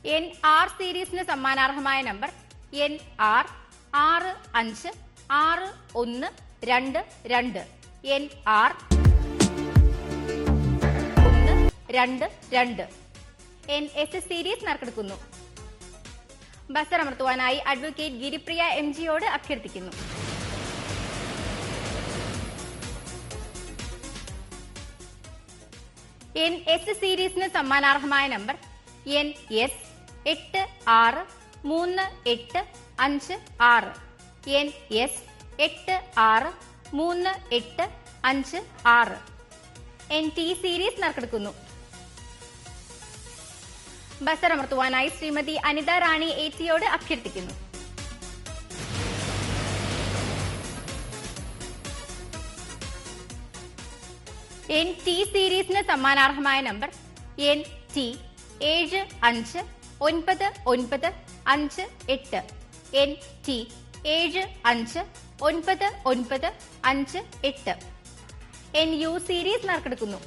NR സീരീസിന് സമ്മാനാർഹമായ number NR 656122 NR 122 NS series നറുക്കെടുക്കുന്നു. ബസർ അമർത്തുവാനായി അഡ്വക്കേറ്റ് ഗിരിപ്രിയ MGയോട് അഭ്യർത്ഥിക്കുന്നു. NS സീരീസിന് സമ്മാനാർഹമായ number NS 863856 NS 863856 NT series നറുക്കെടുക്കുന്നു. ബസർ അമർത്തുവാനായി ശ്രീമതി അനിത റാണി ATയോട് അഭ്യർത്ഥിക്കുന്നു. NT സീരീസിന് സമ്മാനാർഹമായ number NT 759958 NT 759958 NU series നറുക്കെടുക്കുന്നു.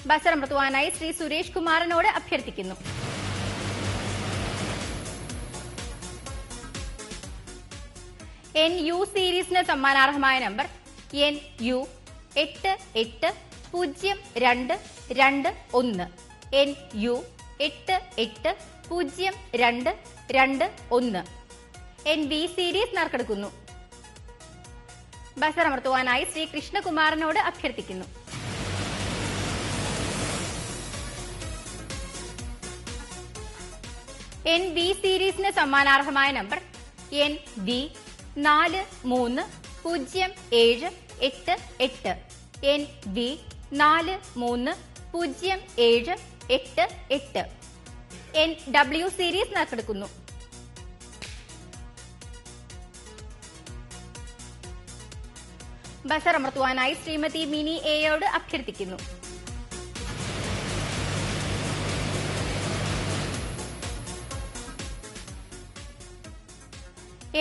ബസർ അമർത്തുവാനായി ശ്രീ സുരേഷ് കുമാറിനോട് അഭ്യർത്ഥിക്കുന്നു. NU സീരീസിന് സമ്മാനാർഹമായ number NU 880221 NU 880221 NV series നറുക്കെടുക്കുന്നു. ബസർ അമർത്തുവാനായി ശ്രീ കൃഷ്ണകുമാറിനോട് അഭ്യർത്ഥിക്കുന്നു. NV സീരീസിന് സമ്മാനാർഹമായ number NV 430788 NV 430788 NW series നറുക്കെടുക്കുന്നു. ബസർ അമർത്തുവാനായി ശ്രീമതി മിനി എയോട് അഭ്യർത്ഥിക്കുന്നു.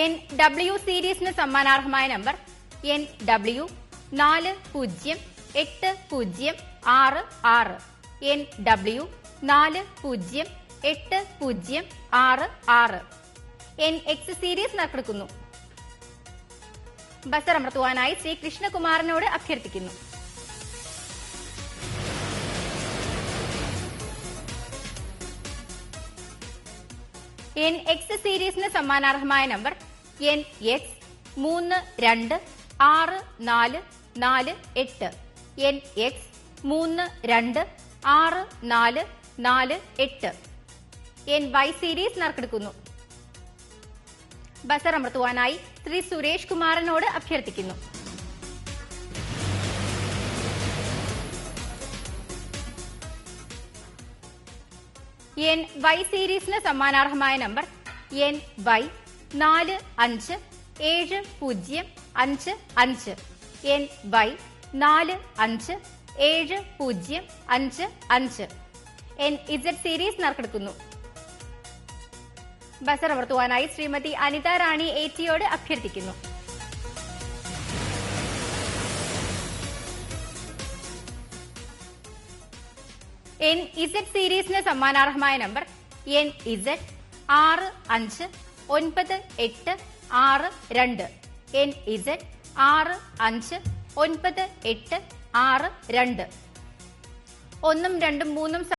NW സീരീസിന് സമ്മാനാർഹമായ number NW 408066 NW 408066 NX series നറുക്കെടുക്കുന്നു. ബസർ അമർത്തുവാനായി ശ്രീ കൃഷ്ണകുമാറിനോട് അഭ്യർത്ഥിക്കുന്നു. NX സീരീസിന് സമ്മാനാർഹമായ number NX 326448 NX 326448 NY series നറുക്കെടുക്കുന്നു. ബസർ അമർത്തുവാനായി ശ്രീ സുരേഷ് കുമാറിനോട് അഭ്യർത്ഥിക്കുന്നു. NY സീരീസിന് സമ്മാനാർഹമായ number NY 457055 NY 457055 NZ series നറുക്കെടുക്കുന്നു. ബസർ അമർത്തുവാനായി ശ്രീമതി അനിത റാണി ATയോട് അഭ്യർത്ഥിക്കുന്നു. NZ സീരീസിന് സമ്മാനാർഹമായ നമ്പർ NZ 659862 NZ 659862 1 2 3